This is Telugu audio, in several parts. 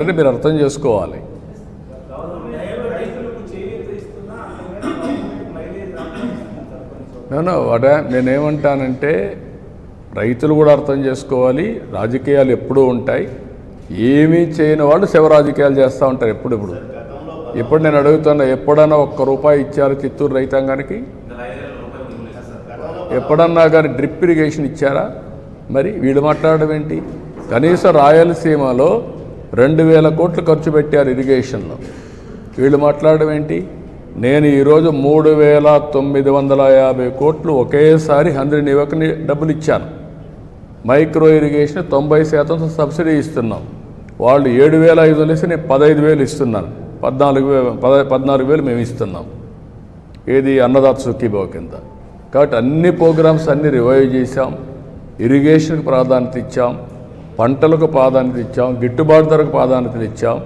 అంటే మీరు అర్థం చేసుకోవాలి. నేనేమంటానంటే రైతులు కూడా అర్థం చేసుకోవాలి. రాజకీయాలు ఎప్పుడూ ఉంటాయి. ఏమీ చేయని వాళ్ళు శివ రాజకీయాలు చేస్తూ ఉంటారు ఎప్పుడెప్పుడు. ఇప్పుడు నేను అడుగుతున్నా, ఎప్పుడన్నా ₹1 ఇచ్చారు చిత్తూరు రైతాంగానికి? ఎప్పుడన్నా కానీ డ్రిప్ ఇరిగేషన్ ఇచ్చారా? మరి వీళ్ళు మాట్లాడడం ఏంటి? కనీసం రాయలసీమలో 2000 కోట్లు ఖర్చు పెట్టారు ఇరిగేషన్లో. వీళ్ళు మాట్లాడడం ఏంటి? నేను ఈరోజు 3950 కోట్లు ఒకేసారి 100 నివకని డబ్బులు ఇచ్చాను. మైక్రో ఇరిగేషన్ 90% సబ్సిడీ ఇస్తున్నాం. వాళ్ళు 7500 ఇస్తే నేను 15000 ఇస్తున్నాను. 14,000 మేము ఇస్తున్నాం. ఏది అన్నదాత సుఖీభావ కింద. కాబట్టి అన్ని ప్రోగ్రామ్స్ అన్నీ రివైవ్ చేశాం. ఇరిగేషన్కి ప్రాధాన్యత ఇచ్చాం, పంటలకు ప్రాధాన్యత ఇచ్చాం, గిట్టుబాటు ధరకు ప్రాధాన్యత ఇచ్చాం.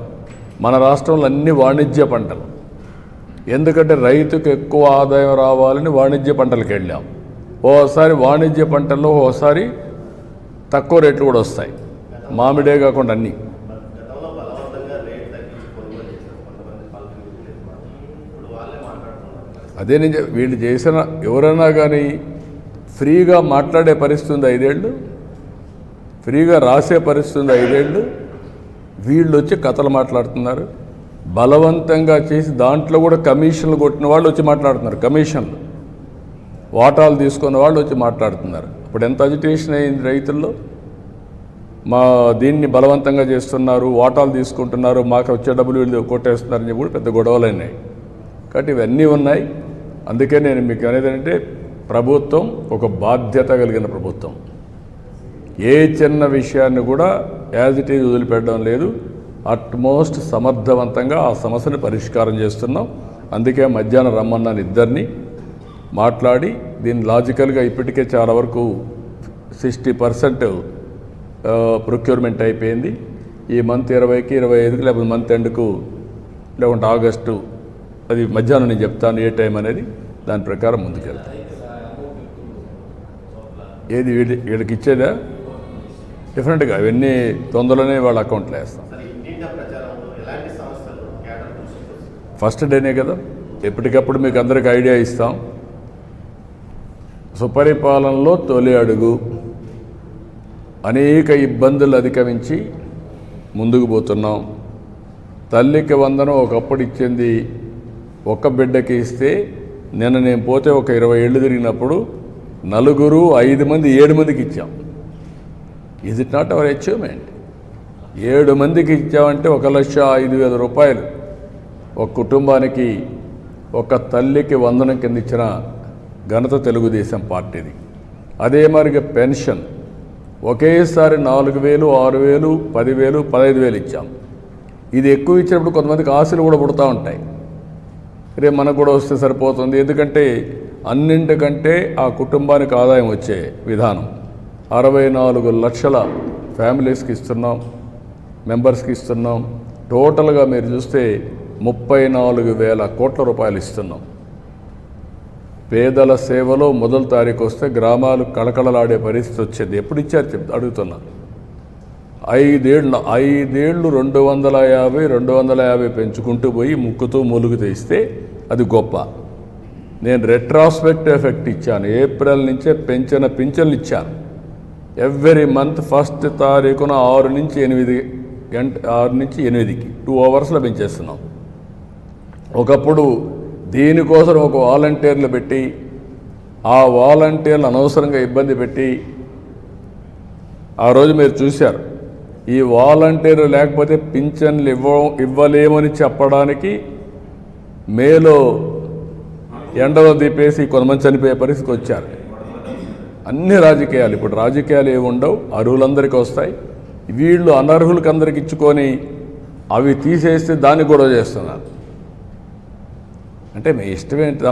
మన రాష్ట్రంలో అన్ని వాణిజ్య పంటలు, ఎందుకంటే రైతుకు ఎక్కువ ఆదాయం రావాలని వాణిజ్య పంటలకు వెళ్ళాం. ఓసారి వాణిజ్య పంటల్లో ఓసారి తక్కువ రేట్లు కూడా వస్తాయి. మామిడే కాకుండా అన్నీ. అదే నేను వీళ్ళు చేసిన ఎవరైనా కానీ ఫ్రీగా మాట్లాడే పరిస్థితి ఉంది 5 ఏళ్ళు, ఫ్రీగా రాసే పరిస్థితి ఉంది 5 ఏళ్ళు. వీళ్ళు వచ్చి కథలు మాట్లాడుతున్నారు. బలవంతంగా చేసి దాంట్లో కూడా కమిషన్లు కొట్టిన వాళ్ళు వచ్చి మాట్లాడుతున్నారు. కమిషన్లు వాటాలు తీసుకున్న వాళ్ళు వచ్చి మాట్లాడుతున్నారు. ఇప్పుడు ఎంత అజిటేషన్ అయింది రైతుల్లో. మా దీన్ని బలవంతంగా చేస్తున్నారు, వాటాలు తీసుకుంటున్నారు, మాకు వచ్చే డబ్బులు వీళ్ళు కొట్టేస్తున్నారని చెప్పి కూడా పెద్ద గొడవలు అయినాయి. కాబట్టి ఇవన్నీ ఉన్నాయి. అందుకే నేను మీకు అనేది ఏంటంటే, ప్రభుత్వం ఒక బాధ్యత కలిగిన ప్రభుత్వం. ఏ చిన్న విషయాన్ని కూడా యాజ్ ఇట్ ఈజ్ వదిలిపెట్టడం లేదు. అట్మోస్ట్ సమర్థవంతంగా ఆ సమస్యను పరిష్కారం చేస్తున్నాం. అందుకే మధ్యాహ్నం రమ్మన్నాను ఇద్దరిని మాట్లాడి దీన్ని లాజికల్గా ఇప్పటికే చాలా వరకు 60% ప్రొక్యూర్మెంట్ అయిపోయింది. ఈ మంత్ 20కి 25కి లేకపోతే మంత్ ఎండ్కు లేకుంటే ఆగస్టు, అది మధ్యాహ్నం నేను చెప్తాను ఏ టైం అనేది, దాని ప్రకారం ముందుకెళ్తాను. ఏది వీళ్ళకి ఇచ్చేదా డిఫరెంట్గా ఇవన్నీ తొందరలోనే వాళ్ళ అకౌంట్లో వేస్తాం. ఫస్ట్ డేనే కదా, ఎప్పటికప్పుడు మీకు అందరికి ఐడియా ఇస్తాం. సుపరిపాలనలో తొలి అడుగు. అనేక ఇబ్బందులు అధిగమించి ముందుకు పోతున్నాం. తల్లికి వందనం ఒకప్పుడు ఇచ్చింది ఒక్క బిడ్డకి ఇస్తే, నిన్న నేను పోతే ఒక 20 ఏళ్ళు తిరిగినప్పుడు 4, 5 మంది 7 మందికి ఇచ్చాం. Is it not our achievement? 7 మందికి ఇచ్చామంటే 1,05,000 రూపాయలు ఒక కుటుంబానికి, ఒక తల్లికి వందనం కింద ఇచ్చిన ఘనత తెలుగుదేశం పార్టీది. అదే మరిగా పెన్షన్ ఒకేసారి 4,000, 6,000, 10,000, 15,000 ఇచ్చాం. ఇది ఎక్కువ ఇచ్చినప్పుడు కొంతమందికి ఆశలు కూడా పుడతా ఉంటాయి. రేపు మనకు కూడా వస్తే సరిపోతుంది. ఎందుకంటే అన్నింటికంటే ఆ కుటుంబానికి ఆదాయం వచ్చే విధానం. 64 లక్షల ఫ్యామిలీస్కి ఇస్తున్నాం, మెంబర్స్కి ఇస్తున్నాం. టోటల్గా మీరు చూస్తే 34,000 కోట్ల రూపాయలు ఇస్తున్నాం. పేదల సేవలో మొదటి తారీఖు వస్తే గ్రామాలు కళకళలాడే పరిస్థితి వచ్చింది. ఎప్పుడు ఇచ్చారు అడుగుతున్నారు. 5 ఏళ్ళు 250 పెంచుకుంటూ పోయి ముక్కుతూ మూలుగుతూ ఇస్తే అది గొప్ప. నేను రెట్రాస్పెక్ట్ ఎఫెక్ట్ ఇచ్చాను. ఏప్రిల్ నుంచే పింఛన్లు ఇచ్చాను. ఎవ్రీ మంత్ ఫస్ట్ తారీఖున 6 నుంచి 8కి 2 అవర్స్లో పెంచేస్తున్నాం. ఒకప్పుడు దీనికోసం ఒక వాలంటీర్లు పెట్టి, ఆ వాలంటీర్లు అనవసరంగా ఇబ్బంది పెట్టి, ఆ రోజు మీరు చూశారు. ఈ వాలంటీర్లు లేకపోతే పింఛన్లు ఇవ్వలేమని చెప్పడానికి మేలో ఎండలో దీపేసి కొంతమంది చనిపోయే పరిస్థితికి వచ్చారు. అన్ని రాజకీయాలు, ఇప్పుడు రాజకీయాలు ఏమి ఉండవు, అర్హులందరికీ వస్తాయి. వీళ్ళు అనర్హులకి అందరికి ఇచ్చుకొని అవి తీసేస్తే దాన్ని గొడవ చేస్తున్నారు. అంటే మీ ఇష్టమేంటి?